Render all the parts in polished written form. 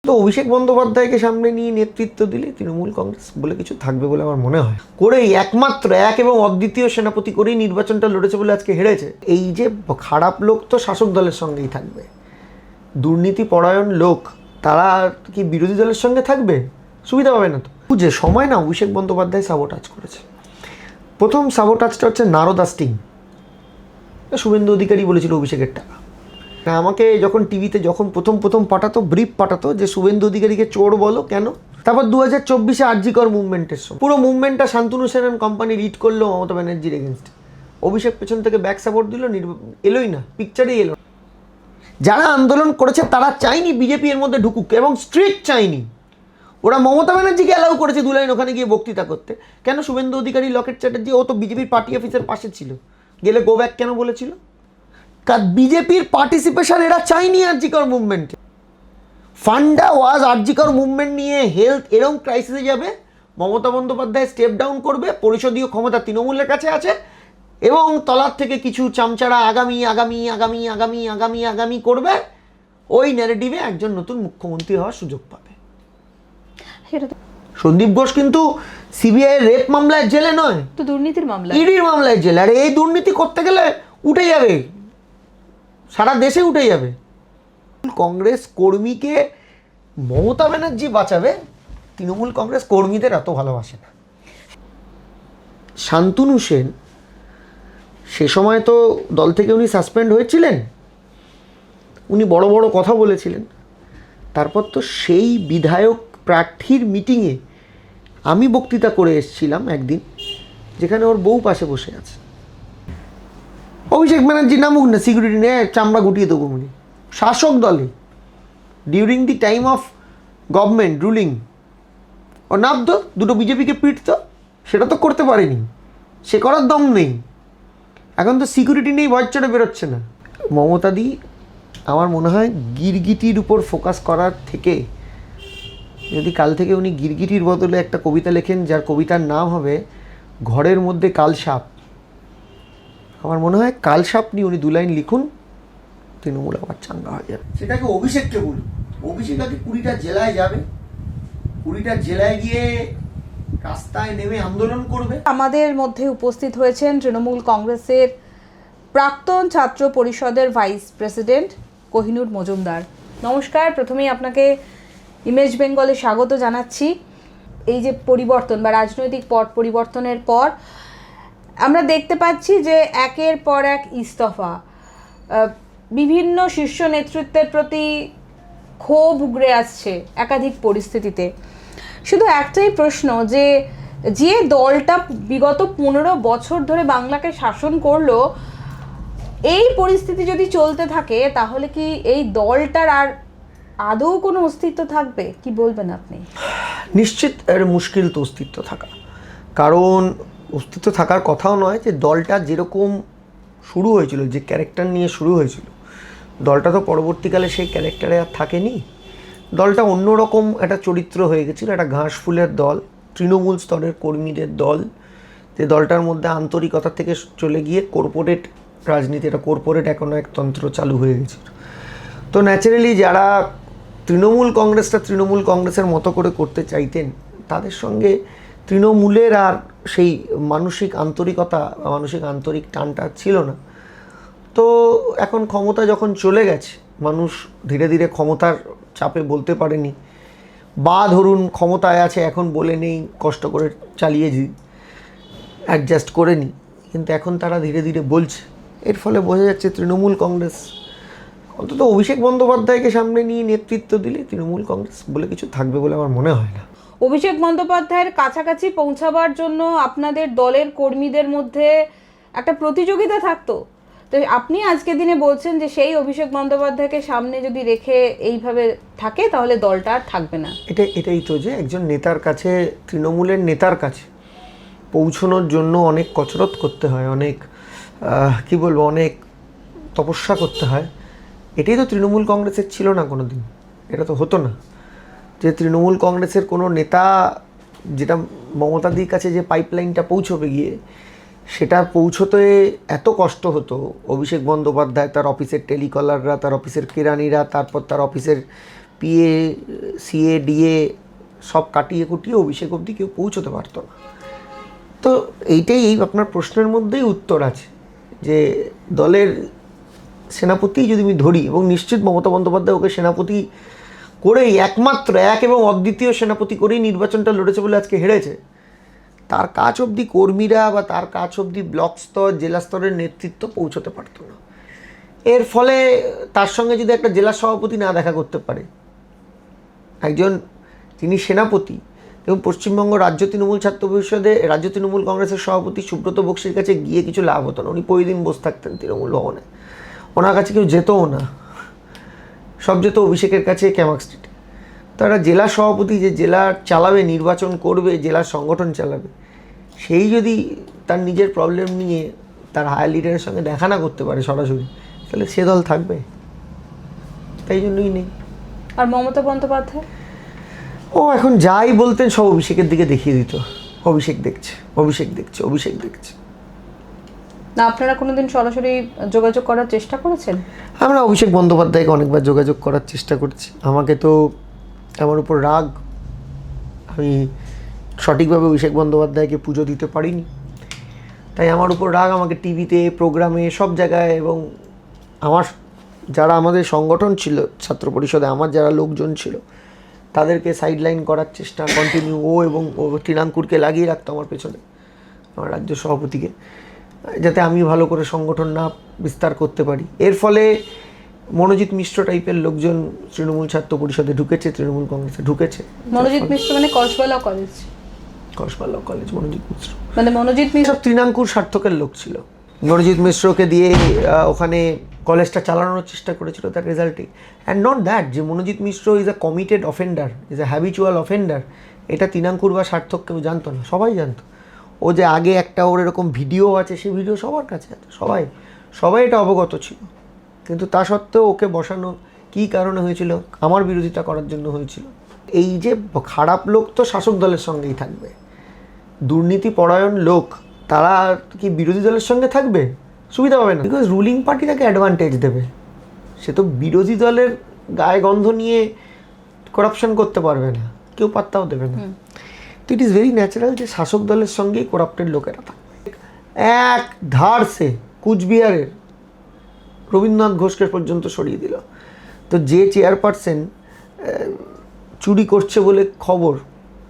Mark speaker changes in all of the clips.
Speaker 1: তো অভিষেক বন্দ্যোপাধ্যায়কে সামনে নিয়ে নেতৃত্ব দিলে তৃণমূল কংগ্রেস বলে কিছু থাকবে বলে আমার মনে হয়। করেই একমাত্র এক এবং অদ্বিতীয় সেনাপতি করেই নির্বাচনটা লড়েছে বলে আজকে হেরেছে। এই যে খারাপ লোক তো শাসক দলের সঙ্গেই থাকবে, দুর্নীতি পরায়ণ লোক তারা কি বিরোধী দলের সঙ্গে থাকবে? সুবিধা পাবে না। তো যে সময় না অভিষেক বন্দ্যোপাধ্যায় সাবোটাজ করেছে, প্রথম সাবোটাজটা হচ্ছে নারদা স্টিং। শুভেন্দু অধিকারী বলেছিল অভিষেকের টাকা। আমাকে যখন টিভিতে যখন প্রথম পাঠাতো, ব্রিফ পাঠাতো যে শুভেন্দু অধিকারীকে চোর বলো কেন। তারপর 2024-এ আরজিকর মুভমেন্টের সময় পুরো মুভমেন্টটা শান্তনু সেন কোম্পানি লিড করলো মমতা ব্যানার্জির এগেনস্টে। অভিষেক পেছন থেকে ব্যাক সাপোর্ট দিল, এলোই না, পিকচারেই এলো। যারা আন্দোলন করেছে তারা চায়নি বিজেপি এর মধ্যে ঢুকুক, এবং স্ট্রিক্ট চায়নি। ওরা মমতা ব্যানার্জিকে অ্যালাউ করেছে 2 লাইন ওখানে গিয়ে বক্তৃতা করতে। কেন? শুভেন্দু অধিকারী, লকেট চ্যাটার্জি, ও তো বিজেপির পার্টি অফিসের পাশে ছিল, গেলে গো ব্যাক কেন বলেছিল? কারণ বিজেপির পার্টিসিপেশন এরা চাইনি আরজিকর মুভমেন্টে। ফান্ডা ওয়াজ আরজিকর মুভমেন্ট নিয়ে হেলথ এরকম ক্রাইসিসে যাবে, মমতা বন্দ্যোপাধ্যায় স্টেপ ডাউন করবে, পরিষদীয় ক্ষমতা তৃণমূলের কাছে আছে, এবং তলার থেকে কিছু চামচারা আগামী আগামী আগামী আগামী আগামী আগামী করবে। ওই ন্যারেটিভে একজন নতুন মুখ্যমন্ত্রী হওয়ার সুযোগ পাবে। সন্দীপ ঘোষ কিন্তু সিবিআই রেপ মামলায় জেলে নয়,
Speaker 2: তো দুর্নীতির মামলা,
Speaker 1: ইডির মামলায় জেলে। আর এই দুর্নীতি করতে গেলে উঠে যাবে, সারা দেশে উঠে যাবে। কংগ্রেস কর্মীকে মমতা ব্যানার্জি বাঁচাবে, তৃণমূল কংগ্রেস কর্মীদের এত ভালোবাসে না। শান্তনু সেন সে সময় তো দল থেকে উনি সাসপেন্ড হয়েছিলেন, উনি বড় বড় কথা বলেছিলেন। তারপর তো সেই বিধায়ক প্রার্থীর মিটিংয়ে আমি বক্তৃতা করে এসেছিলাম একদিন, যেখানে ওর বউ পাশে বসে আছে। অভিষেক ব্যানার্জি নামুক না, সিকিউরিটি নিয়ে চামড়া গুটিয়ে দেবো উনি। শাসক দলে during the time of government ruling ও নামতো, দুটো বিজেপিকে পিটতো, সেটা তো করতে পারেনি, সে করার দম নেই। এখন তো সিকিউরিটি নেই, ভয় চড়ে বেরোচ্ছে না। মমতাদি আমার মনে হয় গিরগিটির উপর ফোকাস করার থেকে যদি কাল থেকে উনি গিরগিটির বদলে একটা কবিতা লেখেন, যার কবিতার নাম হবে ঘরের মধ্যে কালসাপ, আমার মনে হয় কালসাপ নিয়ে উনি 2 লাইন লিখুন, তৃণমূল আবার চাঙ্গা হয়ে যাবে। সেটাকে অভিষেককে বলুন, অভিষেক আগে 20টা জেলায় যাবে, 20টা জেলায় গিয়ে রাস্তায় নেমে আন্দোলন করবে।
Speaker 2: আমাদের মধ্যে উপস্থিত হয়েছেন তৃণমূল কংগ্রেসের প্রাক্তন ছাত্র পরিষদের ভাইস প্রেসিডেন্ট কোহিনুর মজুমদার। নমস্কার, প্রথমেই আপনাকে ইমেজ বেঙ্গলে স্বাগত জানাচ্ছি। এই যে পরিবর্তন বা রাজনৈতিক পট পরিবর্তনের পর আমরা দেখতে পাচ্ছি যে একের পর এক ইস্তফা, বিভিন্ন শীর্ষ নেতৃত্বের প্রতি ক্ষোভ উগরে আসছে একাধিক পরিস্থিতিতে। শুধু একটাই প্রশ্ন, যে যে দলটা বিগত 15 বছর ধরে বাংলাকে শাসন করলো, এই পরিস্থিতি যদি চলতে থাকে তাহলে কি এই দলটার আর আদৌ কোনো অস্তিত্ব থাকবে? কি বলবেন আপনি?
Speaker 1: নিশ্চিত এর মুশকিল তো অস্তিত্ব থাকা, কারণ অস্তিত্ব থাকার কথাও নয়। যে দলটা যেরকম শুরু হয়েছিল, যে ক্যারেক্টার নিয়ে শুরু হয়েছিল, দলটা তো পরবর্তীকালে সেই ক্যারেক্টারে আর থাকেনি। দলটা অন্যরকম একটা চরিত্র হয়ে গেছিলো, একটা ঘাস ফুলের দল, তৃণমূল স্তরের কর্মীদের দল, যে দলটার মধ্যে আন্তরিকতা থেকে চলে গিয়ে কর্পোরেট রাজনীতি, একটা কর্পোরেট তন্ত্র চালু হয়ে গেছিল। তো ন্যাচারালি যারা তৃণমূল কংগ্রেসটা তৃণমূল কংগ্রেসের মতো করে করতে চাইতেন, তাদের সঙ্গে তৃণমূলের আর সেই মানসিক আন্তরিকতা বা মানসিক আন্তরিক টানটা ছিল না। তো এখন ক্ষমতা যখন চলে গেছে, মানুষ ধীরে ধীরে ক্ষমতার চাপে বলতে পারেনি, বা ধরুন ক্ষমতায় আছে এখন বলে নেই, কষ্ট করে চালিয়েছি, অ্যাডজাস্ট করে নিই, কিন্তু এখন তারা ধীরে ধীরে বলছে। এর ফলে বোঝা যাচ্ছে তৃণমূল কংগ্রেস, অন্তত অভিষেক বন্দ্যোপাধ্যায়কে সামনে নিয়ে নেতৃত্ব দিলে তৃণমূল কংগ্রেস বলে কিছু থাকবে বলে আমার মনে হয় না।
Speaker 2: অভিষেক বন্দ্যোপাধ্যায়ের কাছাকাছি পৌঁছাবার জন্য আপনাদের দলের কর্মীদের মধ্যে একটা প্রতিযোগিতা থাকতো, তো আপনি আজকের দিনে বলছেন যে সেই অভিষেক বন্দ্যোপাধ্যায়কে সামনে যদি রেখে এইভাবে থাকে তাহলে দলটা আর থাকবে না।
Speaker 1: এটাই তো, যে একজন নেতার কাছে, তৃণমূলের নেতার কাছে পৌঁছানোর জন্য অনেক কসরত করতে হয়, অনেক কি বলবো, অনেক তপস্যা করতে হয়। এটাই তো তৃণমূল কংগ্রেসের ছিল না কোনো দিন, এটা তো হতো না। যে তৃণমূল কংগ্রেসের কোনো নেতা, যেটা মমতাদির কাছে যে পাইপলাইনটা পৌঁছবে গিয়ে, সেটা পৌঁছতে এত কষ্ট হতো। অভিষেক বন্দ্যোপাধ্যায়, তার অফিসের টেলিকলাররা, তার অফিসের কেরানিরা, তারপর তার অফিসের পিএ সিএ ডিএ সব কাটিয়ে কুটিয়ে অভিষেক অবধি কেউ পৌঁছতে পারতো না। তো এইটাই আপনার প্রশ্নের মধ্যেই উত্তর আছে যে দলের সেনাপতি যদি আমি ধরি, এবং নিশ্চিত মমতা বন্দ্যোপাধ্যায় ওকে সেনাপতি করেই একমাত্র এক এবং অদ্বিতীয় সেনাপতি করেই নির্বাচনটা লড়েছে বলে আজকে হেরেছে, তার কাছ অবধি কর্মীরা বা তার কাছ অবধি ব্লক স্তর জেলা স্তরের নেতৃত্ব পৌঁছতে পারতো না। এর ফলে তার সঙ্গে যদি একটা জেলা সভাপতি না দেখা করতে পারে, একজন যিনি সেনাপতি, এবং পশ্চিমবঙ্গ রাজ্য তৃণমূল ছাত্র পরিষদে রাজ্য তৃণমূল কংগ্রেসের সভাপতি সুব্রত বক্সির কাছে গিয়ে কিছু লাভ হতো না। উনি প্রতিদিন বসে থাকতেন তৃণমূল ভবনে, ওনার কাছে কেউ যেতও না, সব যেত অভিষেকের কাছে ক্যামাক স্ট্রিটে। তারা জেলা সভাপতি যে জেলা চালাবে, নির্বাচন করবে, জেলার সংগঠন চালাবে, সেই যদি তার নিজের প্রবলেম নিয়ে তার হায়ার লিডারের সঙ্গে দেখা না করতে পারে সরাসরি, তাহলে সে দল থাকবে? তাই জন্যই নেই।
Speaker 2: আর মমতা বন্দ্যোপাধ্যায়
Speaker 1: ও এখন যাই বলতেন সব অভিষেকের দিকে দেখিয়ে দিত, অভিষেক দেখছে, অভিষেক দেখছে, অভিষেক দেখছে।
Speaker 2: না আপনারা কোনোদিন সরাসরি যোগাযোগ করার চেষ্টা করেছেন?
Speaker 1: আমরা অভিষেক বন্দ্যোপাধ্যায়কে অনেকবার যোগাযোগ করার চেষ্টা করছি। আমাকে তো আমার উপর রাগ, আমি সঠিকভাবে অভিষেক বন্দ্যোপাধ্যায়কে পুজো দিতে পারিনি, তাই আমার উপর রাগ। আমাকে টিভিতে, প্রোগ্রামে, সব জায়গায়, এবং আমার যারা আমাদের সংগঠন ছিল ছাত্র পরিষদে, আমার যারা লোকজন ছিল, তাদেরকে সাইডলাইন করার চেষ্টা কন্টিনিউ। ও এবং ও তৃণাঙ্কুরকে লাগিয়ে রাখতো আমার পেছনে, আমার রাজ্য সভাপতিকে, যাতে আমি ভালো করে সংগঠন না বিস্তার করতে পারি। এর ফলে মনোজিৎ মিশ্র টাইপের লোকজন তৃণমূল ছাত্র পরিষদে ঢুকেছে, তৃণমূল কংগ্রেসে ঢুকেছে।
Speaker 2: মনোজিৎ মিশ্র মানে Kasba college,
Speaker 1: Kasba law college, Monojit Mishra
Speaker 2: মানে মনোজিৎ মিশ্র
Speaker 1: সব তৃণাঙ্কুর সার্থকের লোক ছিল। মনোজিৎ মিশ্রকে দিয়ে ওখানে কলেজটা চালানোর চেষ্টা করেছিল, তার রেজাল্টে। অ্যান্ড নট দ্যাট যে Monojit Mishra is a committed offender, is a habitual offender, এটা তৃণাঙ্কুর বা সার্থক কেউ জানতো না, সবাই জানতো। ও যে আগে একটা ওর এরকম ভিডিও আছে, সেই ভিডিও সবার কাছে আছে, সবাই এটা অবগত ছিল। কিন্তু তা সত্ত্বেও ওকে বসানো কী কারণে হয়েছিল? আমার বিরোধিতা করার জন্য হয়েছিল। এই যে খারাপ লোক তো শাসক দলের সঙ্গেই থাকবে, দুর্নীতি পরায়ণ লোক তারা কি বিরোধী দলের সঙ্গে থাকবে? সুবিধা পাবে না, বিকজ রুলিং পার্টি তাকে অ্যাডভান্টেজ দেবে। সে তো বিরোধী দলের গায়ে গন্ধ নিয়ে করাপশন করতে পারবে না, কেউ পাত্তাও দেবে না। তো ইট ইজ ভেরি ন্যাচারাল যে শাসক দলের সঙ্গেই করাপ্টেড লোকেরা থাকবে। এক ধার সে কুচবিহারের রবীন্দ্রনাথ ঘোষকে পর্যন্ত সরিয়ে দিল। তো যে চেয়ারপারসন চুরি করছে বলে খবর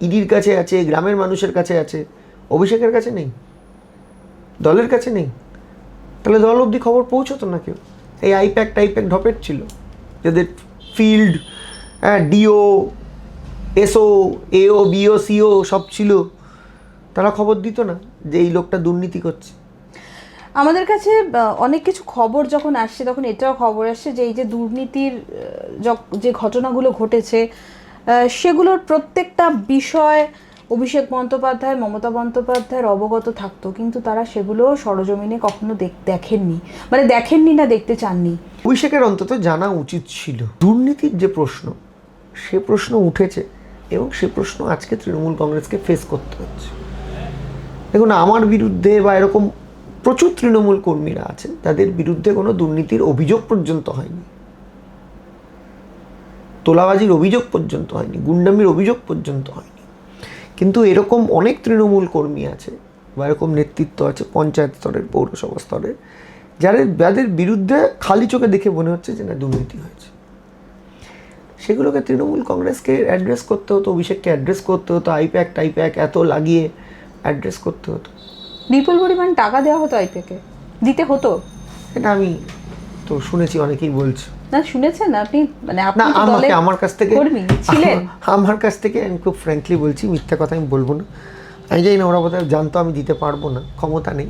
Speaker 1: ইডির কাছে আছে, গ্রামের মানুষের কাছে আছে, অভিষেকের কাছে নেই, দলের কাছে নেই, তাহলে দল অবধি খবর পৌঁছতো না কেউ। এই আইপ্যাক টাইপ্যাক ঢপের ছিল, যাদের ফিল্ড ডিও, এসও, এও, বিও, সিও সব ছিল, তারা খবর দিত না যে এই লোকটা দুর্নীতি করছে।
Speaker 2: আমাদের কাছে অনেক কিছু খবর যখন আসছে, তখন এটাও খবর আসছে যে এই যে দুর্নীতির যে ঘটনাগুলো ঘটেছে, সেগুলোর প্রত্যেকটা বিষয় অভিষেক বন্দ্যোপাধ্যায়, মমতা বন্দ্যোপাধ্যায়ের অবগত থাকতো, কিন্তু তারা সেগুলো সরজমিনে কখনো দেখেননি, মানে দেখেননি না দেখতে চাননি।
Speaker 1: অভিষেকের অন্তত জানা উচিত ছিল। দুর্নীতির যে প্রশ্ন, সে প্রশ্ন উঠেছে, এবং সে প্রশ্ন আজকে তৃণমূল কংগ্রেসকে ফেস করতে হচ্ছে। দেখুন, আমার বিরুদ্ধে বা এরকম প্রচুর তৃণমূল কর্মীরা আছেন, তাদের বিরুদ্ধে কোনো দুর্নীতির অভিযোগ পর্যন্ত হয়নি, তোলাবাজির অভিযোগ পর্যন্ত হয়নি, গুন্ডামির অভিযোগ পর্যন্ত হয়নি। কিন্তু এরকম অনেক তৃণমূল কর্মী আছে বা এরকম নেতৃত্ব আছে পঞ্চায়েত স্তরের, পৌরসভা স্তরের, যাদের বিরুদ্ধে খালি চোখে দেখে মনে হচ্ছে যে না দুর্নীতি হয়েছে। সেগুলোকে তৃণমূল কংগ্রেসকে অ্যাড্রেস করতে হতো, অভিষেককে অ্যাড্রেস করতে হতো, আইপ্যাক টাইপ্যাক এত লাগিয়ে অ্যাড্রেস করতে হতো।
Speaker 2: বিপুল পরিমাণ টাকা দেওয়া হতো আইপ্যাকে, দিতে হতো,
Speaker 1: এটা আমি তো শুনেছি, অনেকেই বলছে।
Speaker 2: না শুনেছেন আপনি? মানে আপনি
Speaker 1: না, আমার কাছ থেকে
Speaker 2: ছিলেন,
Speaker 1: আমার কাছ থেকে আমি খুব ফ্র্যাঙ্কলি বলছি, মিথ্যা কথা আমি বলবো না। আমি জানি না ওরা বোধহয় জানতো আমি দিতে পারবো না, ক্ষমতা নেই।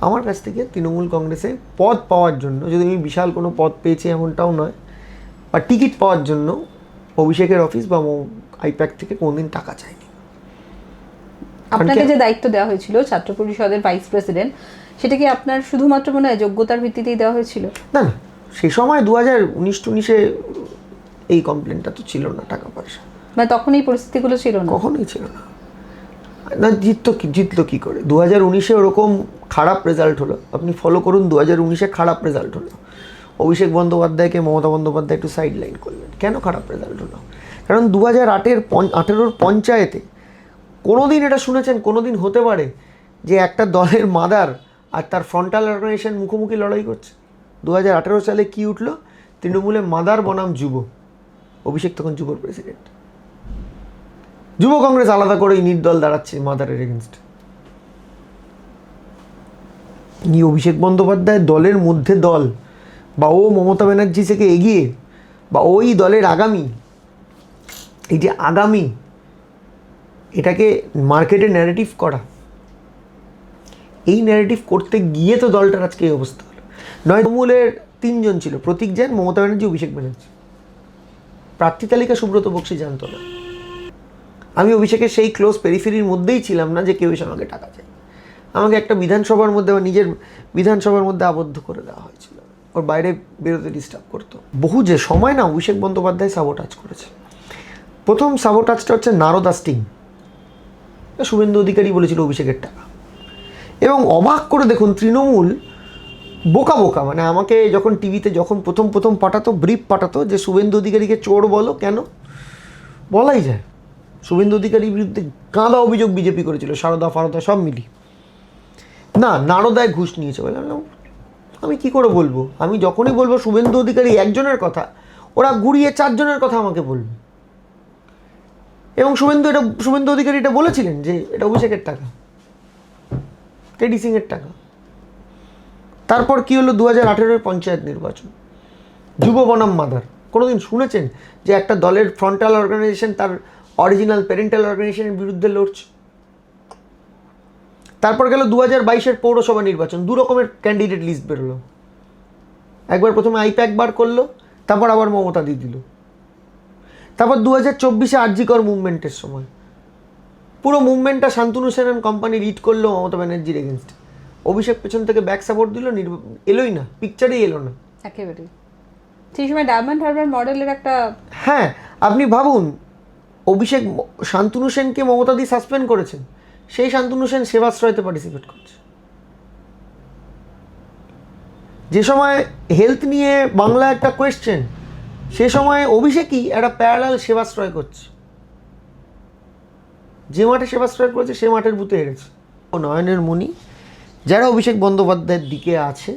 Speaker 1: আমার কাছ থেকে তৃণমূল কংগ্রেসে পদ পাওয়ার জন্য, যদি আমি বিশাল কোনো পদ পেয়েছি এমনটাও নয়, বা টিকিট পাওয়ার জন্য অভিষেকের অফিস বা আইপ্যাক থেকে কোনোদিন টাকা চাইনি।
Speaker 2: আপনাকে যে দায়িত্ব দেওয়া হয়েছিল ছাত্র পরিষদের ভাইস প্রেসিডেন্ট, সেটা কি আপনার শুধুমাত্র মনে হয় যোগ্যতার ভিত্তিতেই দেওয়া হয়েছিল? না,
Speaker 1: সেই সময় 2019-20 এই কমপ্লেনটা তো ছিল না, টাকা পয়সা,
Speaker 2: মানে তখন এই পরিস্থিতিগুলো ছিল না,
Speaker 1: কখনোই ছিল না। না জিতলো কি করে? 2019 ওরকম খারাপ রেজাল্ট হলো, আপনি ফলো করুন, 2019 খারাপ রেজাল্ট হলো। অভিষেক বন্দ্যোপাধ্যায়কে মমতা বন্দ্যোপাধ্যায় একটু সাইড লাইন করলেন। কেন খারাপ রেজাল্ট হলো? কারণ 2018 পঞ্চায়েতে কোনোদিন এটা শুনেছেন, কোনোদিন হতে পারে যে একটা দলের মাদার আর তার ফ্রন্টাল অর্গানাইজেশন মুখোমুখি লড়াই করছে? 2018 সালে কি উঠলো? তৃণমূলে মাদার বনাম যুব। অভিষেক তখন যুবর প্রেসিডেন্ট। যুব কংগ্রেস আলাদা করেই নির্দল দাঁড়াচ্ছে মাদারের এগেনস্টে। অভিষেক বন্দ্যোপাধ্যায় দলের মধ্যে দল, বা ও মমতা ব্যানার্জি থেকে এগিয়ে, বা ওই দলের আগামী, এই যে আগামী, এটাকে মার্কেটে ন্যারেটিভ করা, এই ন্যারেটিভ করতে গিয়ে তো দলটার আজকে এই অবস্থা হলো। তৃণমূলের 3 জন ছিল, প্রতীক জ্যান, মমতা ব্যানার্জি, অভিষেক ব্যানার্জি। প্রার্থী তালিকা সুব্রত বক্সি জানতো না। আমি অভিষেকের সেই ক্লোজ পেরিফেরির মধ্যেই ছিলাম না যে কেউ এসে আমাকে টাকা চায়। আমাকে একটা বিধানসভার মধ্যে বা নিজের বিধানসভার মধ্যে আবদ্ধ করে দেওয়া হয়েছিল, ওর বাইরে বেরোতে ডিস্টার্ব করতো। বহু যে সময় না অভিষেক বন্দ্যোপাধ্যায় সাবোটাজ করেছে। প্রথম সাবোটাজটা হচ্ছে নারদা স্টিং। শুভেন্দু অধিকারী বলেছিল অভিষেকের টাকা। এবং অবাক করে দেখুন, তৃণমূল বোকা বোকা, মানে আমাকে যখন টিভিতে যখন প্রথম পাঠাতো, ব্রিফ পাঠাতো যে শুভেন্দু অধিকারীকে চোর বলো, কেন বলাই যায়। শুভেন্দু অধিকারীর বিরুদ্ধে গাঁদা অভিযোগ বিজেপি করেছিল, সারদা ফারদা সব মিলি। না, নারদায় ঘুষ নিয়েছে বলে আমি কি করে বলবো? আমি যখনই বলবো শুভেন্দু অধিকারী একজনের কথা, ওরা ঘুরিয়ে 4 জনের কথা আমাকে বলবে। এবং শুভেন্দু অধিকারী এটা বলেছিলেন যে এটা অভিষেকের টাকা, কেডি সিংয়ের টাকা। তারপর কি হলো? 2018 পঞ্চায়েত নির্বাচন, যুব বনাম মাদার। কোনোদিন শুনেছেন যে একটা দলের ফ্রন্টাল অর্গানাইজেশন তার অরিজিনাল প্যারেন্টাল অর্গানাইজেশনের বিরুদ্ধে লড়ছে? তারপর গেল 2022 পৌরসভা নির্বাচন, 2 রকমের ক্যান্ডিডেট লিস্ট বেরোলো। একবার প্রথমে আইপ্যাক বার করলো, তারপর আবার মমতা দিয়ে দিল। তারপর 2024 আরজিকর মুভমেন্টের সময় পুরো মুভমেন্টটা শান্তনু সেন কোম্পানি লিড করলো মমতা ব্যানার্জির এগেনস্টে। অভিষেক পেছন থেকে ব্যাক সাপোর্ট দিল, এলোই না, পিকচারেই এলো না
Speaker 2: একেবারে। সেই সময় ডায়মন্ড হারবার মডেলের একটা,
Speaker 1: হ্যাঁ, আপনি ভাবুন, অভিষেক শান্তনু সেনকে মমতা দিয়ে সাসপেন্ড করেছেন, সেই শান্তনু সেন সেবাশ্রয়তে পার্টিসিপেট করছে। যে সময় হেলথ নিয়ে বাংলা একটা কোয়েশ্চেন, সে সময় অভিষেকই একটা প্যারালাল সেবাশ্রয় করছে। যে মাঠে সেবাশ্রয় করেছে সে মাঠের বুথে হেরেছে। নয়নের মণি যারা অভিষেক বন্দ্যোপাধ্যায়ের দিকে আছে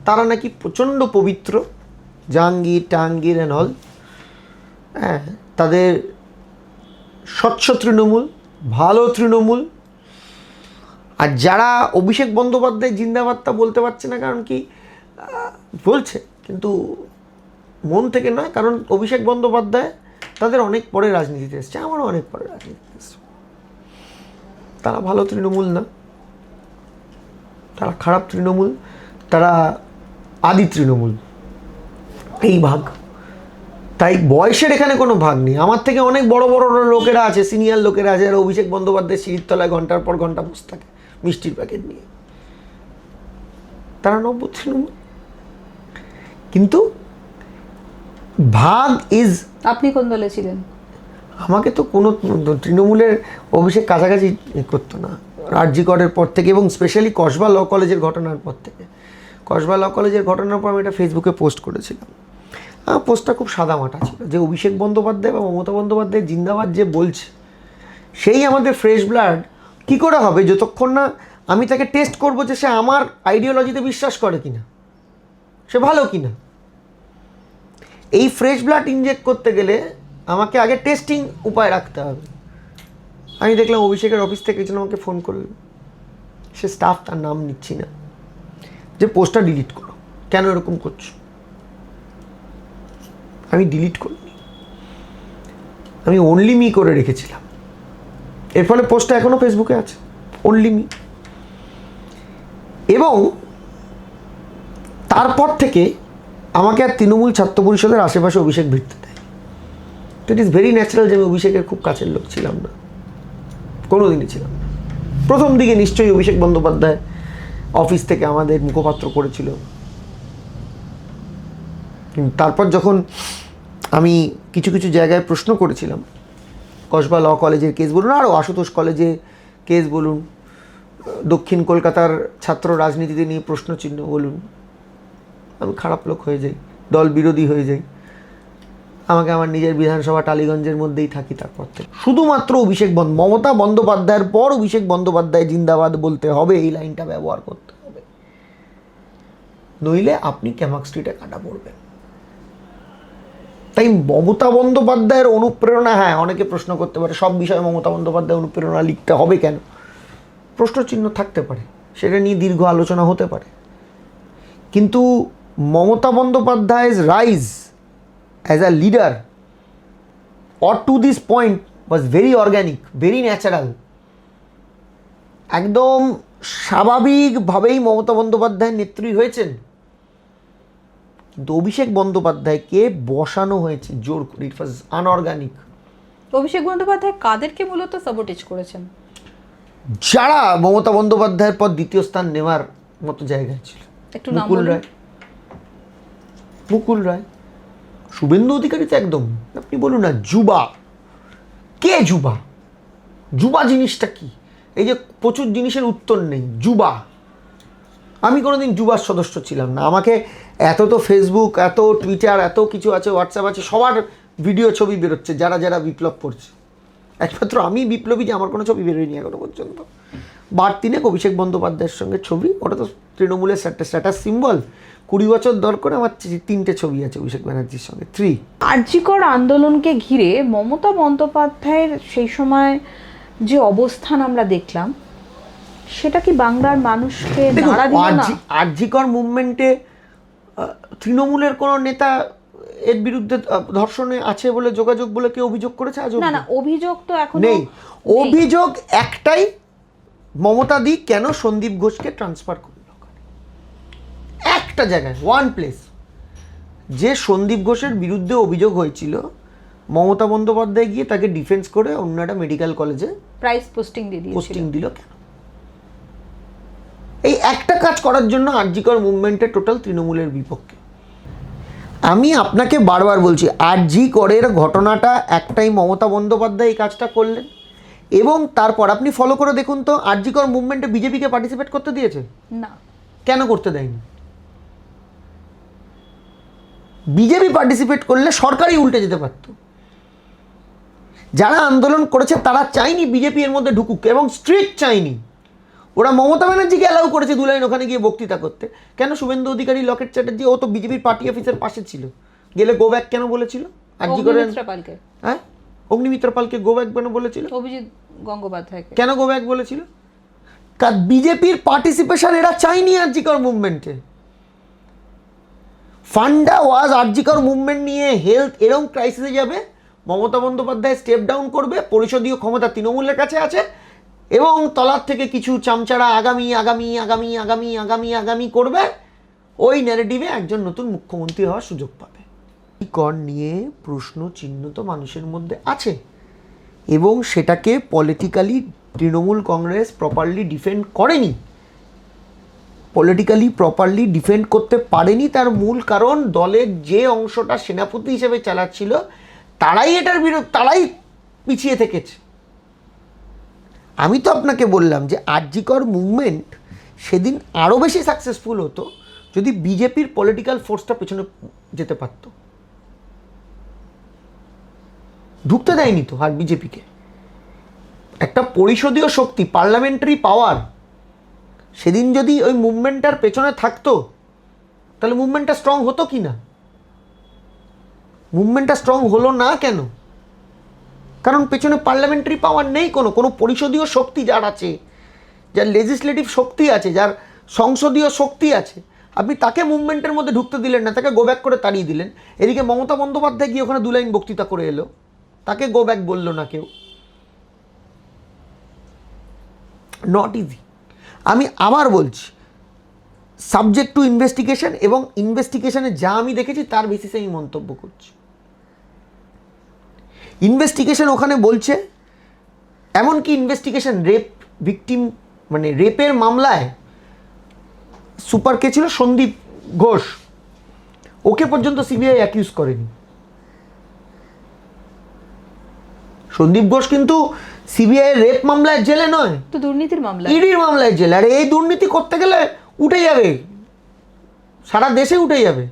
Speaker 1: তারা নাকি প্রচণ্ড পবিত্র, জাহাঙ্গীর টাঙ্গীর অ্যান্ড অল। হ্যাঁ, তাদের স্বচ্ছ তৃণমূল, ভালো তৃণমূল। আর যারা অভিষেক বন্দ্যোপাধ্যায় জিন্দাবাদটা বলতে পারছে না, কারণ কি বলছে কিন্তু মন থেকে নয়, কারণ অভিষেক বন্দ্যোপাধ্যায় তাদের অনেক পরে রাজনীতিতে এসছে, আমারও অনেক পরে রাজনীতিতে এসছে। তারা ভালো তৃণমূল না, তারা খারাপ তৃণমূল, তারা আদি তৃণমূল। এই ভাগ, তাই বয়সের এখানে কোনো ভাগ নেই। আমার থেকে অনেক বড় বড় লোকেরা আছে, সিনিয়র লোকেরা আছে, যারা অভিষেক বন্দ্যোপাধ্যায় সিঁড়ির তলায় ঘন্টার পর ঘন্টা বসে থাকে মিষ্টির প্যাকেট নিয়ে। তারা নব্য তৃণমূল। কিন্তু ভাগ ইজ,
Speaker 2: আপনি কোন দলে ছিলেন?
Speaker 1: আমাকে তো কোনো তৃণমূলের অভিষেক কাছাকাছি করতো না আরজিকরের পর থেকে, এবং স্পেশালি কসবা ল কলেজের ঘটনার পর থেকে। কসবা ল কলেজের ঘটনার পর আমি এটা ফেসবুকে পোস্ট করেছিলাম। পোস্টটা খুব সাদামাটা ছিল, যে অভিষেক বন্দ্যোপাধ্যায় বা মমতা বন্দ্যোপাধ্যায় জিন্দাবাদ যে বলছে, সেই আমাদের ফ্রেশ ব্লাড কী করে হবে যতক্ষণ না আমি তাকে টেস্ট করবো যে সে আমার আইডিওলজিতে বিশ্বাস করে কিনা, সে ভালো কিনা। এই ফ্রেশ ব্লাড ইনজেক্ট করতে গেলে আমাকে আগে টেস্টিং উপায় রাখতে হবে। আমি দেখলাম অভিষেকের অফিস থেকে একজন আমাকে ফোন করল, সে স্টাফ, তার নাম নিচ্ছি না, যে পোস্টটা ডিলিট করো, কেন এরকম করছো? আমি ডিলিট করিনি, আমি অনলি মি করে রেখেছিলাম। এর ফলে পোস্টটা এখনও ফেসবুকে আছে, অনলি মি। এবং তারপর থেকে আমাকে আর তৃণমূল ছাত্র পরিষদের আশেপাশে অভিষেক ভিড়তে দেয়। তো ইট ইজ ভেরি ন্যাচারাল যে আমি অভিষেকের খুব কাছের লোক ছিলাম না, কোনোদিনই ছিলাম না। প্রথম দিকে নিশ্চয়ই অভিষেক বন্দ্যোপাধ্যায় অফিস থেকে আমাদের মুখপাত্র করেছিল, তারপর যখন আমি কিছু কিছু জায়গায় প্রশ্ন করেছিলাম, কসবা ল কলেজের কেস বলুন, আরও আশুতোষ কলেজে কেস বলুন, দক্ষিণ কলকাতার ছাত্র রাজনীতিতে নিয়ে প্রশ্নচিহ্ন বলুন, আমি খারাপ লোক হয়ে যাই, দল বিরোধী হয়ে যাই, আমাকে আমার নিজের বিধানসভা টালিগঞ্জের মধ্যেই থাকি। তারপর থেকে শুধুমাত্র মমতা বন্দ্যোপাধ্যায়ের পর অভিষেক বন্দ্যোপাধ্যায় জিন্দাবাদ বলতে হবে, এই লাইনটা ব্যবহার করতে হবে, নইলে আপনি ক্যামাক স্ট্রিটে কাটা পড়বেন। তাই মমতা বন্দ্যোপাধ্যায়ের অনুপ্রেরণা, হ্যাঁ অনেকে প্রশ্ন করতে পারে সব বিষয়ে মমতা বন্দ্যোপাধ্যায় অনুপ্রেরণা লিখতে হবে কেন, প্রশ্নচিহ্ন থাকতে পারে, সেটা নিয়ে দীর্ঘ আলোচনা হতে পারে, কিন্তু Mamata বন্দ্যোপাধ্যায়'s rise as a leader or to this point was very organic, very natural. একদম স্বাভাবিকভাবেই মমতা বন্দ্যোপাধ্যায় নেত্রী হয়েছেন, কিন্তু অভিষেক বন্দ্যোপাধ্যায়কে বসানো হয়েছে জোর করে, ইট ওয়াজ আনঅর্গানিক।
Speaker 2: অভিষেক বন্দ্যোপাধ্যায় কাদেরকে মূলত সাবোটেজ করেছেন?
Speaker 1: যারা মমতা বন্দ্যোপাধ্যায়ের পর দ্বিতীয় স্থান নেওয়ার মতো জায়গায় ছিল।
Speaker 2: একটু নাম বলুন।
Speaker 1: মুকুল রায়, শুভেন্দু অধিকারী তো একদম, আপনি বলুন না যুবা, কে যুবা? যুবা জিনিসটা কি? এই যে প্রচুর জিনিসের উত্তর নেই, যুবা। আমি কোনোদিন যুবার সদস্য ছিলাম না। আমাকে এত তো ফেসবুক, এত টুইটার, এত কিছু আছে, হোয়াটসঅ্যাপ আছে, সবার ভিডিও ছবি বেরোচ্ছে যারা যারা বিপ্লব করছে। একমাত্র আমি বিপ্লবী যে আমার কোনো ছবি বেরোয়নি এখনো পর্যন্ত। বার তিনেক অভিষেক বন্দ্যোপাধ্যায়ের সঙ্গে ছবি, ওটা তো তৃণমূলের স্ট্যাটাস সিম্বল। 20 বছর দর করে আমার 3টে ছবি আছে অভিষেক ব্যানার্জির সঙ্গে, 3।
Speaker 2: আরজিকর আন্দোলনকে ঘিরে মমতা বন্দ্যোপাধ্যায়ের সেই সময় যে অবস্থান আমরা দেখলাম, সেটা কি বাংলার মানুষকে নাড়া দিল না?
Speaker 1: আরজিকর মুভমেন্টে তৃণমূলের কোনো নেতা এর বিরুদ্ধে ধর্ষণে আছে বলে যোগাযোগ বলে কেউ অভিযোগ করেছে আজ?
Speaker 2: না, অভিযোগ তো এখন
Speaker 1: নেই। অভিযোগ একটাই, মমতা দি কেন সন্দীপ ঘোষকে ট্রান্সফার করল একটা জায়গায়, ওয়ান প্লেস, যে সন্দীপ ঘোষের বিরুদ্ধে অভিযোগ হয়েছিল, মমতা বন্দ্যোপাধ্যায় গিয়ে তাকে ডিফেন্স করে অন্য একটা মেডিকেল কলেজে
Speaker 2: প্রাইস পোস্টিং
Speaker 1: দিল কেন? এই একটা কাজ করার জন্য আরজিকর মুভমেন্টে টোটাল তৃণমূলের বিপক্ষে। আমি আপনাকে বারবার বলছি, আরজিকরের ঘটনাটা একটাই, মমতা বন্দ্যোপাধ্যায় এই কাজটা করলেন, এবং তারপর আপনি ফলো করে দেখুন তো আরজিকর মুভমেন্টে বিজেপিকে পার্টিসিপেট করতে দিয়েছে?
Speaker 2: না।
Speaker 1: কেন করতে দেয়নি? বিজেপি পার্টিসিপেট করলে সরকারই উল্টে যেতে পারত। যারা আন্দোলন করেছে তারা চায়নি বিজেপি এর মধ্যে ঢুকুক, এবং স্ট্রিক্ট চায়নি। ওরা মমতা ব্যানার্জিকে অ্যালাউ করেছে 2 লাইন ওখানে গিয়ে বক্তৃতা করতে। কেন শুভেন্দু অধিকারী, লকেট চ্যাটার্জি, ও তো বিজেপির পার্টি অফিসের পাশে ছিল, গেলে গো ব্যাক কেন বলেছিল? হ্যাঁ, অগ্নিমিত্র পালকে গো ব্যাক কেন বলেছিল?
Speaker 2: অভিজিৎ গঙ্গোপাধ্যায়কে
Speaker 1: কেন গো ব্যাক বলেছিল? কারণ বিজেপির পার্টিসিপেশন এরা চাইনি আরজিকর মুভমেন্টে। ফান্ডা ওয়াজ আরজিকর মুভমেন্ট নিয়ে হেলথ এরকম ক্রাইসিসে যাবে, মমতা বন্দ্যোপাধ্যায় স্টেপ ডাউন করবে, পরিষদীয় ক্ষমতা তৃণমূলের কাছে আছে, এবং তলার থেকে কিছু চামচারা আগামী আগামী আগামী আগামী আগামী আগামী করবে, ওই ন্যারেটিভে একজন নতুন মুখ্যমন্ত্রী হওয়ার সুযোগ পাবে। কর নিয়ে প্রশ্ন চিহ্ন তো মানুষের মধ্যে আছে, এবং সেটাকে politically Trinamool Congress properly defend করেনি। পলিটিক্যালি প্রপারলি ডিফেন্ড করতে পারেনি, তার মূল কারণ দলের যে অংশটা সেনাপতি হিসেবে চালাচ্ছিল তারাই এটার বিরুদ্ধে, তারাই পিছিয়ে থেকেছে। আমি তো আপনাকে বললাম যে আরজিকর মুভমেন্ট সেদিন আরও বেশি সাকসেসফুল হতো যদি বিজেপির পলিটিক্যাল ফোর্সটা পেছনে যেতে পারত। ঢুকতে দেয়নি তো আর বিজেপিকে। একটা পরিষদীয় শক্তি, পার্লামেন্টারি পাওয়ার, সেদিন যদি ওই মুভমেন্টটার পেছনে থাকতো তাহলে মুভমেন্টটা স্ট্রং হতো কি না? মুভমেন্টটা স্ট্রং হলো না কেন? কারণ পেছনে পার্লামেন্টারি পাওয়ার নেই, কোনো পরিষদীয় শক্তি যার আছে, যার লেজিসলেটিভ শক্তি আছে, যার সংসদীয় শক্তি আছে, আপনি তাকে মুভমেন্টের মধ্যে ঢুকতে দিলেন না, তাকে গো ব্যাক করে তাড়িয়ে দিলেন। এদিকে মমতা বন্দ্যোপাধ্যায় গিয়ে ওখানে 2 লাইন বক্তৃতা করে এলো, তাকে গো ব্যাক বললো না কেউ। Not easy. আমি আবার বলছি, সাবজেক্ট টু ইনভেস্টিগেশন, এবং ইনভেস্টিগেশনে যা আমি দেখেছি তার বেসিসে আমি মন্তব্য করছি। ইনভেস্টিগেশন ওখানে বলছে, এমনকি ইনভেস্টিগেশন রেপ ভিকটিম, মানে রেপের মামলায় সুপার কে ছিল সন্দীপ ঘোষ, ওকে পর্যন্ত সিবিআই অ্যাকিউজ করেনি। সন্দীপ ঘোষ কিন্তু সিবিআই রেপ মামলায় জেলে নয়, তো
Speaker 2: দুর্নীতির মামলা,
Speaker 1: ইডির মামলায় জেলে। আর এই দুর্নীতি করতে গেলে উঠে যাবে সারা দেশে উঠে যাবে।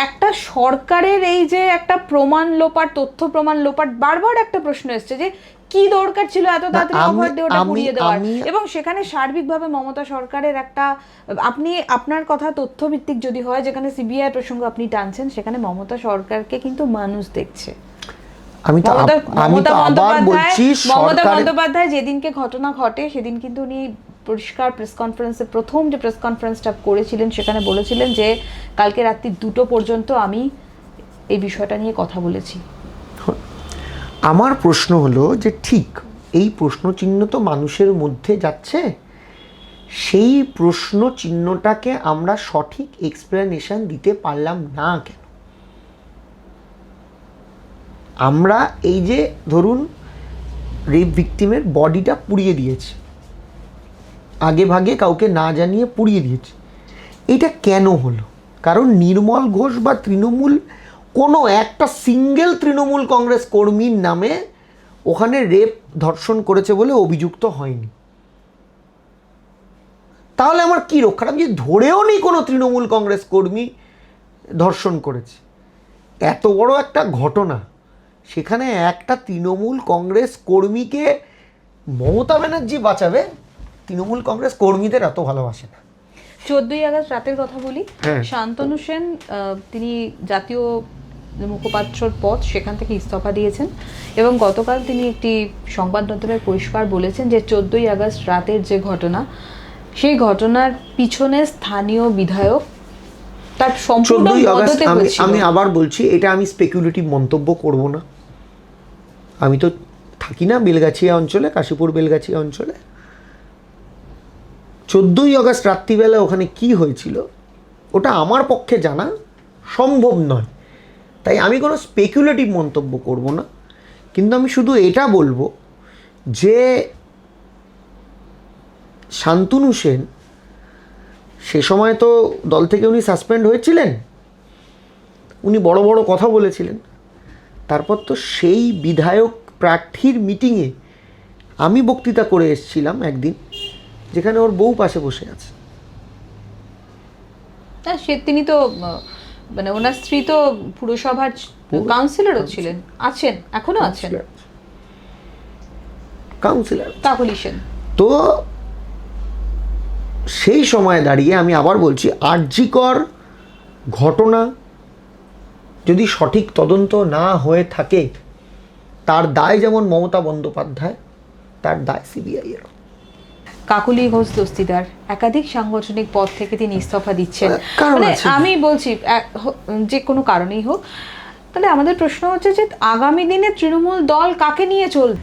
Speaker 2: একটা সরকারের এই যে একটা প্রমাণ লোপাট, তথ্য প্রমাণ লোপাট, বারবার একটা প্রশ্ন এসছে যে কি দরকার ছিল এত তাড়াতাড়ি কভার দিয়ে ওটা পুড়িয়ে দেওয়ার, এবং সেখানে সার্বিকভাবে মমতা সরকারের একটা, আপনি আপনার কথা তথ্যভিত্তিক যদি হয়, যেখানে সিবিআই প্রসঙ্গ আপনি টানছেন, সেখানে মমতা সরকারকে কিন্তু মানুষ দেখছে। মমতা বন্দ্যোপাধ্যায় যেদিনকে ঘটনা ঘটে সেদিন কিন্তু উনি পরিষ্কার প্রেস কনফারেন্সে, প্রথম যে প্রেস কনফারেন্সটা করেছিলেন সেখানে বলেছিলেন যে কালকে রাত্রি 2টো পর্যন্ত আমি এই বিষয়টা নিয়ে কথা বলেছি।
Speaker 1: আমার প্রশ্ন হলো যে ঠিক এই প্রশ্ন চিহ্ন তো মানুষের মধ্যে যাচ্ছে, সেই প্রশ্ন চিহ্নটাকে আমরা সঠিক এক্সপ্লেনেশন দিতে পারলাম না কেন? আমরা এই যে ধরুন রেপ ভিকটিমের বডিটা পুড়িয়ে দিয়েছে, আগে ভাগে কাউকে না জানিয়ে পুড়িয়ে দিয়েছে, এটা কেন হলো? কারণ নির্মল ঘোষ বা তৃণমূল, কোনো একটা সিঙ্গেল তৃণমূল কংগ্রেস কর্মীর নামে ওখানে রেপ ধর্ষণ করেছে বলে অভিযুক্ত হয়নি। তাহলে আমার কী রক্ষা? আমি যে ধরেও নি কোনো তৃণমূল কংগ্রেস কর্মী ধর্ষণ করেছে, এত বড় একটা ঘটনা, সেখানে একটা তৃণমূল কংগ্রেস কর্মীকে মমতা ব্যানার্জি বাঁচাবে, তৃণমূল কংগ্রেস কর্মীদের এত ভালোবাসে না।
Speaker 2: 14ই আগস্ট রাতের কথা বলি, শান্তনু সেন তিনি জাতীয় মুখপাত্রর পদ সেখান থেকে ইস্তফা দিয়েছেন, এবং গতকাল তিনি একটি সংবাদ মাধ্যমে পরিষ্কার বলেছেন যে 14ই আগস্ট রাতের যে ঘটনা, সেই ঘটনার পিছনে স্থানীয় বিধায়ক তার সম্পূর্ণ মদতে হয়েছিল।
Speaker 1: আমি আবার বলছি, এটা আমি স্পেকুলেটিভ মন্তব্য করব না, আমি তো থাকি না বেলগাছিয়া অঞ্চলে, কাশীপুর বেলগাছিয়া অঞ্চলে। 14ই আগস্ট রাত্রিবেলা ওখানে কি হয়েছিল ওটা আমার পক্ষে জানা সম্ভব নয়, তাই আমি কোনো স্পেকুলেটিভ মন্তব্য করব না। কিন্তু আমি শুধু এটা বলবো যে শান্তনু সেন সে সময় তো দল থেকে উনি সাসপেন্ড হয়েছিলেন, উনি বড় বড় কথা বলেছিলেন, তারপর তো সেই বিধায়ক প্রার্থীর মিটিংয়ে আমি বক্তৃতা করে এসেছিলাম একদিন, যেখানে ওর বউ পাশে বসে আছে।
Speaker 2: সে তিনি তো মানে ওনার স্ত্রী তো পুরসভার কাউন্সিলরও ছিলেন, আছেন, এখনো আছেন
Speaker 1: কাউন্সিলর
Speaker 2: কাকলি সেন।
Speaker 1: তো সেই সময় দাঁড়িয়ে আমি আবার বলছি, আরজিকর ঘটনা যদি সঠিক তদন্ত না হয়ে থাকে, তার দায় যেমন মমতা বন্দ্যোপাধ্যায়, তার দায় সিবিআই এর।
Speaker 2: কাকলি ঘোষ দস্তিদার একাধিক সাংগঠনিক পদ থেকে তিনি ইস্তফা দিচ্ছেন,
Speaker 1: মানে
Speaker 2: আমি বলছি যে কোনো কারণেই হোক, তাহলে আমাদের প্রশ্ন হচ্ছে যে আগামী দিনে তৃণমূল দল কাকে নিয়ে চলবে?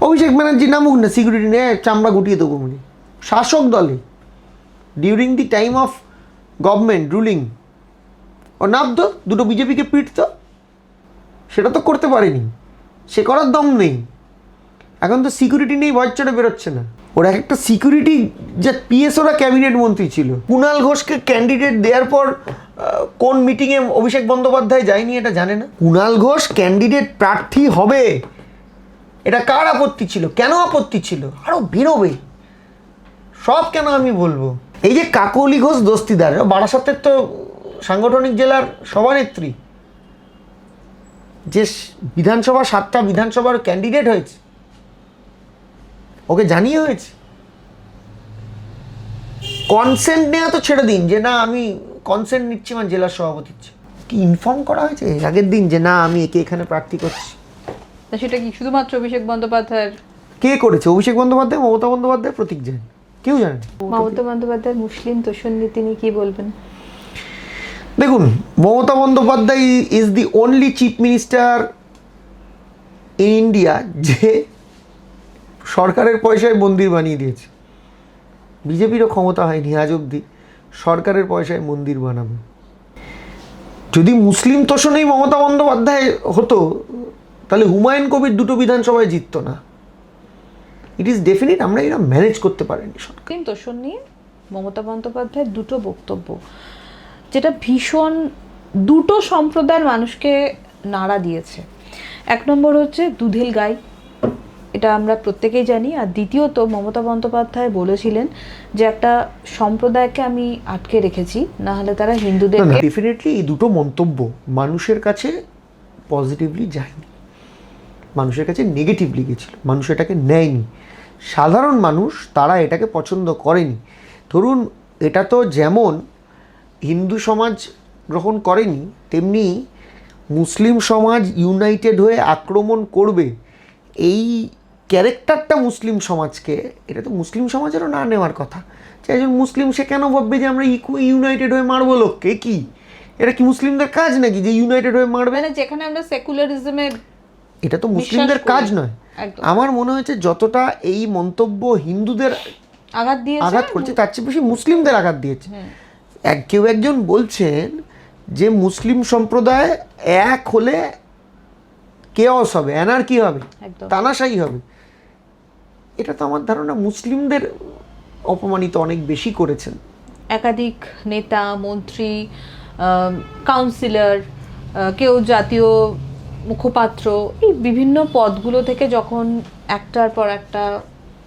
Speaker 1: অভিষেক ব্যানার্জি নামুক না, সিকিউরিটি নিয়ে চামড়া গুটিয়ে দেবো উনি শাসক দলে during the time of government ruling, ও নামতো দুটো বিজেপিকে পিটতো, সেটা তো করতে পারেনি, সে করার দম নেই। এখন তো সিকিউরিটি নেই, ভয় চড়ে বেরোচ্ছে না। ওরা একটা সিকিউরিটি যে পিএস, ওরা ক্যাবিনেট মন্ত্রী ছিল। কুণাল ঘোষকে ক্যান্ডিডেট দেওয়ার পর কোন মিটিংয়ে অভিষেক বন্দ্যোপাধ্যায় যায়নি এটা জানে না? কুণাল ঘোষ ক্যান্ডিডেট প্রার্থী হবে, এটা কার আপত্তি ছিল? কেন আপত্তি ছিল? আরও বেরোবে সব, কেন আমি বলবো। এই যে কাকলি ঘোষ দস্তিদার, বারাসাতের তো সাংগঠনিক জেলার সভানেত্রী, যে বিধানসভা 7টা বিধানসভার ক্যান্ডিডেট হয়েছে, ওকে জানিয়ে হয়েছে। কনসেন্ট নেওয়া তো ছেড়ে দিন, যে না আমি কনসেন্ট নিচ্ছি মানে জেলার সভাপতি, কি ইনফর্ম করা হয়েছে আগের দিন যে না আমি একে এখানে প্রার্থী করছি?
Speaker 2: সেটা কি শুধুমাত্র অভিষেক বন্দ্যোপাধ্যায়ের?
Speaker 1: কে করেছে? অভিষেক বন্দ্যোপাধ্যায়, মমতা বন্দ্যোপাধ্যায়, প্রতীক জৈন, কেউ জানেন?
Speaker 2: মমতা বন্দ্যোপাধ্যায় মুসলিম তোষণ নীতি নিয়ে কি বলবেন?
Speaker 1: দেখুন, Mamata Bandyopadhyay is the only chief minister in India যে সরকারের পয়সায় মন্দির বানিয়ে দিয়েছে। বিজেপিরও ক্ষমতা হয়নি আজ অবধি সরকারের পয়সায় মন্দির বানাবে। যদি মুসলিম তোষণেই মমতা বন্দ্যোপাধ্যায় হতো, তাহলে হুমায়ুন কবির 2টো বিধানসভায় জিতত না। ইট ইজ ডেফিনিট আমরা এরা ম্যানেজ করতে পারিনি।
Speaker 2: মুসলিম তোষণ নিয়ে মমতা বন্দ্যোপাধ্যায়ের 2টো বক্তব্য, যেটা ভীষণ 2টো সম্প্রদায়ের মানুষকে নাড়া দিয়েছে। 1 নম্বর হচ্ছে দুধেল গাই, এটা আমরা প্রত্যেকেই জানি। আর দ্বিতীয়ত মমতা বন্দ্যোপাধ্যায় বলেছিলেন যে একটা সম্প্রদায়কে আমি আটকে রেখেছি, না হলে তারা হিন্দুদের।
Speaker 1: ডেফিনেটলি এই দুটো মন্তব্য মানুষের কাছে পজিটিভলি যায়নি, মানুষের কাছে নেগেটিভলি গেছিল, মানুষ এটাকে নেয়নি। সাধারণ মানুষ তারা এটাকে পছন্দ করেনি। ধরুন, এটা তো যেমন হিন্দু সমাজ গ্রহণ করেনি, তেমনি মুসলিম সমাজ ইউনাইটেড হয়ে আক্রমণ করবে এই ক্যারেক্টারটা মুসলিম সমাজকে, এটা তো মুসলিম সমাজেরও না নেওয়ার কথা। যে একজন মুসলিম সে কেন ভাববে যে আমরা ইউনাইটেড হয়ে মারবো লোককে? কি এটা কি মুসলিমদের কাজ নাকি যে ইউনাইটেড হয়ে মারবে?
Speaker 2: মানে যেখানে আমরা সেকুলারিজমে,
Speaker 1: এটা তো মুসলিমদের কাজ নয়। আমার মনে হয়েছে যতটা এই মন্তব্য হিন্দুদের আঘাত করছে, তার চেয়ে বেশি মুসলিমদের আঘাত দিয়েছে। কেউ একজন বলছেন যে মুসলিম সম্প্রদায় এক হলে কেওস হবে, অ্যানার্কি হবে, তানাশাই হবে। এটা তো আমার ধারণা মুসলিমদের অপমানিত অনেক বেশি করেছেন।
Speaker 2: একাধিক নেতা, মন্ত্রী, কাউন্সিলর, কেউ জাতীয় মুখপাত্র, এই বিভিন্ন পদগুলো থেকে যখন একটার পর একটা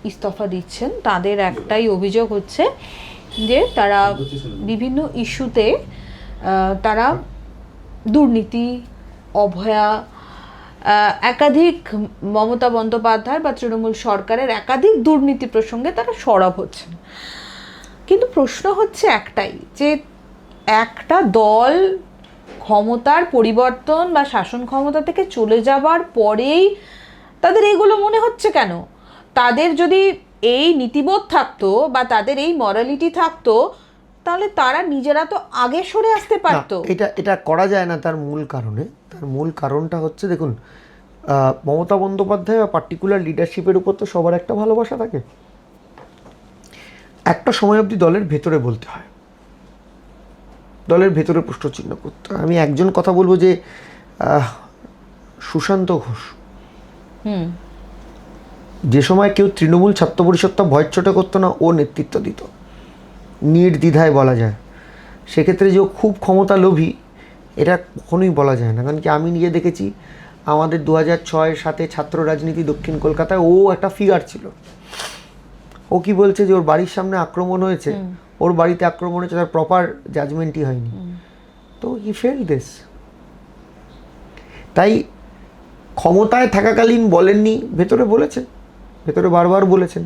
Speaker 2: ইস্তফা দিচ্ছেন, তাদের একটাই অভিযোগ হচ্ছে যে তারা বিভিন্ন ইস্যুতে তারা দুর্নীতি, অভয়া, একাধিক মমতা বন্দ্যোপাধ্যায় বা তৃণমূল সরকারের একাধিক দুর্নীতি প্রসঙ্গে তারা সরব হচ্ছেন। কিন্তু প্রশ্ন হচ্ছে একটাই, যে একটা দল ক্ষমতার পরিবর্তন বা শাসন ক্ষমতা থেকে চলে যাবার পরেই তাদের এইগুলো মনে হচ্ছে কেন? তাদের যদি এই নীতিবোধ থাকতো বা তাদের এই মরালিটি থাকতো, তাহলে তারা নিজেরা তো আগে সরে আসতে পারতো।
Speaker 1: এটা করা যায় না। তার মূল কারণটা হচ্ছে, দেখুন, মমতা বন্দ্যোপাধ্যায় বা পার্টিকুলার লিডারশিপের উপর তো সবার একটা ভালোবাসা থাকে। একটা সময় অবধি দলের ভেতরে বলতে হয়, দলের ভেতরে প্রশ্নচিহ্ন করতে হয়। আমি একজন কথা বলবো যে সুশান্ত ঘোষ, যে সময় কেউ তৃণমূল ছাত্র পরিষদটা ভয় চোটে করতো না, ও নেতৃত্ব দিত নির্দ্বিধায় বলা যায়। সেক্ষেত্রে যে ও খুব ক্ষমতা লোভী এটা কখনোই বলা যায় না। কারণ কি, আমি নিজে দেখেছি আমাদের 2006-07 ছাত্র রাজনীতি দক্ষিণ কলকাতায় ও একটা ফিগার ছিল। ও কি বলছে যে ওর বাড়ির সামনে আক্রমণ হয়েছে, ওর বাড়িতে আক্রমণ হয়েছে, তার প্রপার জাজমেন্টই হয়নি। তো হি ফেল দিস। তাই ক্ষমতায় থাকাকালীন বলেননি, ভেতরে বলেছেন, ভেতরে বারবার বলেছেন।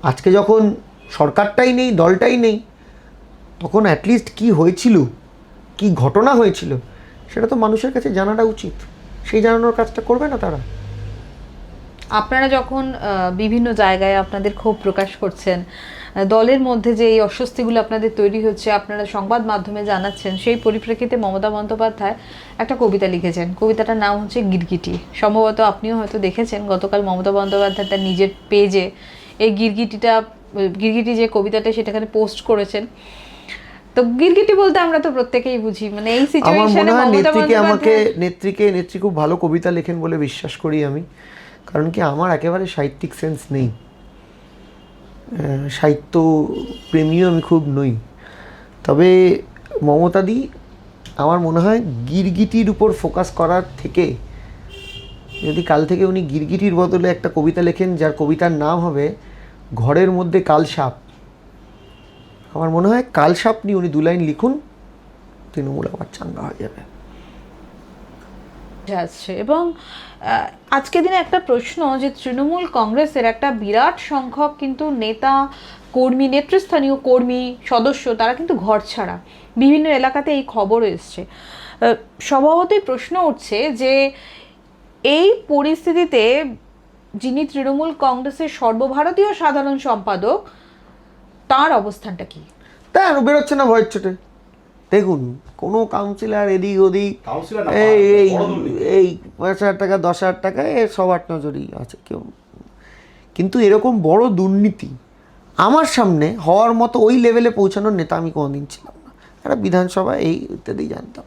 Speaker 1: আজকে যখন সরকারটাই নেই, দলটাই নেই, তখন অ্যাটলিস্ট কি হয়েছিল, কি ঘটনা হয়েছিল, সেটা তো মানুষের কাছে জানাটা উচিত। সেই জানানোর কাজটা করবে না তারা।
Speaker 2: আপনারা যখন বিভিন্ন জায়গায় আপনাদের ক্ষোভ প্রকাশ করছেন, দলের মধ্যে যে এই অস্বস্তিগুলো আপনাদের তৈরি হচ্ছে, আপনারা সংবাদ মাধ্যমে জানাচ্ছেন, সেই পরিপ্রেক্ষিতে মমতা বন্দ্যোপাধ্যায় একটা কবিতা লিখেছেন। কবিতাটার নাম হচ্ছে গিরগিটি। সম্ভবত আপনিও হয়তো দেখেছেন, গতকাল মমতা বন্দ্যোপাধ্যায় তার নিজের পেজে এই গিরগিটি যে কবিতাটা সেটাখানে পোস্ট করেছেন। তো গিরগিটি বলতে আমরা তো প্রত্যেকেই বুঝি, মানে এই সিচুয়েশনে
Speaker 1: নেত্রী খুব ভালো কবিতা লেখেন বলে বিশ্বাস করি আমি। কারণ কি, আমার একেবারে সাহিত্যিক সেন্স নেই, সাহিত্য প্রেমীও আমি খুব নই। তবে মমতাদি আমার মনে হয় গিরগিটির উপর ফোকাস করার থেকে যদি কাল থেকে উনি গিরগিটির বদলে একটা কবিতা লেখেন, যার কবিতার নাম হবে ঘরের মধ্যে কালসাপ, আমার মনে হয় কালসাপ নিয়ে উনি 2 লাইন লিখুন, তৃণমূল আবার চাঙ্গা হয়ে যাবে।
Speaker 2: আসছে। এবং আজকে দিনে একটা প্রশ্ন, যে তৃণমূল কংগ্রেসের একটা বিরাট সংখ্যক কিন্তু নেতা কর্মী, নেতৃস্থানীয় কর্মী, সদস্য, তারা কিন্তু ঘর ছাড়া। বিভিন্ন এলাকাতে এই খবর এসছে। স্বভাবতই প্রশ্ন উঠছে যে এই পরিস্থিতিতে যিনি তৃণমূল কংগ্রেসের সর্বভারতীয় সাধারণ সম্পাদক, তার অবস্থানটা কি?
Speaker 1: তাই বেরোচ্ছে না ভয়ের চোটে। দেখুন, কোনো কাউন্সিলর এদিক ওদিক এই 5,000 টাকা 10,000 টাকা সবার নজরেই আছে কেউ, কিন্তু এরকম বড় দুর্নীতি আমার সামনে হওয়ার মতো ওই লেভেলে পৌঁছানোর নেতা আমি কোনোদিন ছিলাম না। একটা বিধানসভা এই ইত্যাদি জানতাম।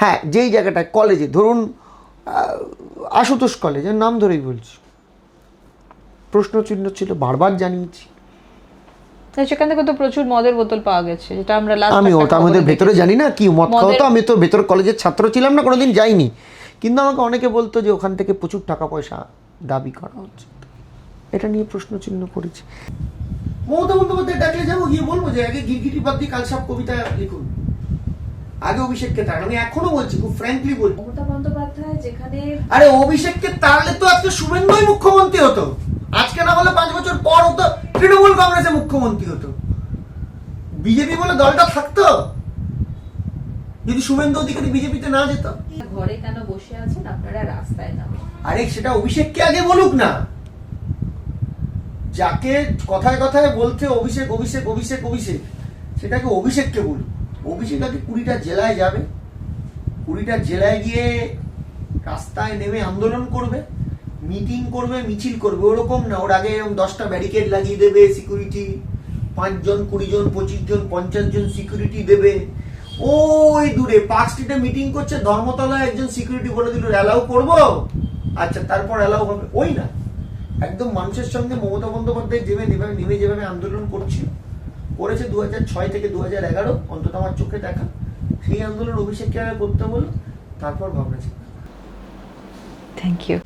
Speaker 1: হ্যাঁ, যেই জায়গাটায় কলেজে, ধরুন আশুতোষ কলেজের নাম ধরেই বলছি, প্রশ্নচিহ্ন ছিল, বারবার জানিয়েছি।
Speaker 2: সেখান থেকে তো প্রচুর মদের বোতল পাওয়া গেছে, যেটা আমরা
Speaker 1: আমি ওটা আমাদের ভেতরে জানি না কি মদ খাওয়া, তো আমি তো ভেতর কলেজের ছাত্র ছিলাম না, কোনোদিন যাইনি। কিন্তু আমাকে অনেকে বলতো যে ওখান থেকে প্রচুর টাকা পয়সা দাবি করা হচ্ছে। এটা নিয়ে প্রশ্ন চিহ্ন করেছি। মমতা বন্দ্যোপাধ্যায় ডাকলে যাবো, গিয়ে বলবো যে আগে গিরগিটি বাদ দিয়ে কালসাপ কবিতা লিখুন, আগে অভিষেককে তাড়ান। আমি এখনো বলছি, খুব ফ্র্যাঙ্কলি বলছি,
Speaker 2: মমতা বন্দ্যোপাধ্যায় যেখানে
Speaker 1: আরে অভিষেককে তাড়লে তো আজকে শুভেন্দুই মুখ্যমন্ত্রী হতো, আজকে না হলে 5 বছর পর হতো তৃণমূল কংগ্রেসের মুখ্যমন্ত্রী হতো। বিজেপি বলে দলটা থাকতো যদি শুভেন্দু অধিকারী বিজেপিতে না যেত।
Speaker 2: ঘরে কেন বসে আছেন, আপনারা রাস্তায় নামে।
Speaker 1: আরে সেটা অভিষেককে আগে বলুক না, যাকে কথায় কথায় বলতে অভিষেক অভিষেক অভিষেক অভিষেক, সেটাকে অভিষেককে বলুক। অভিষেক আগে 20টা জেলায় যাবে, 20টা জেলায় গিয়ে রাস্তায় নেমে আন্দোলন করবে, মিটিং করবে, মিছিল করবে। ওরকম না ওর আগে এরকম 10টা ব্যারিকেড লাগিয়ে দেবে, সিকিউরিটি 5 জন 20 জন 25 জন 50 জন সিকিউরিটি দেবে। ওই দূরে পার্ক স্ট্রিটে মিটিং করছে, ধর্মতলায় একজন সিকিউরিটি বলে দিল অ্যালাউ করবো, আচ্ছা তারপর অ্যালাউ হবে। ওই না, একদম মানুষের সঙ্গে মমতা বন্দ্যোপাধ্যায় নেমে যেভাবে আন্দোলন করেছে 2006 থেকে 2011, অন্তত আমার চোখে দেখা, সেই আন্দোলন অভিষেককে আগে করতে বলো, তারপর ভাবনা চিন্তা।
Speaker 3: Thank you.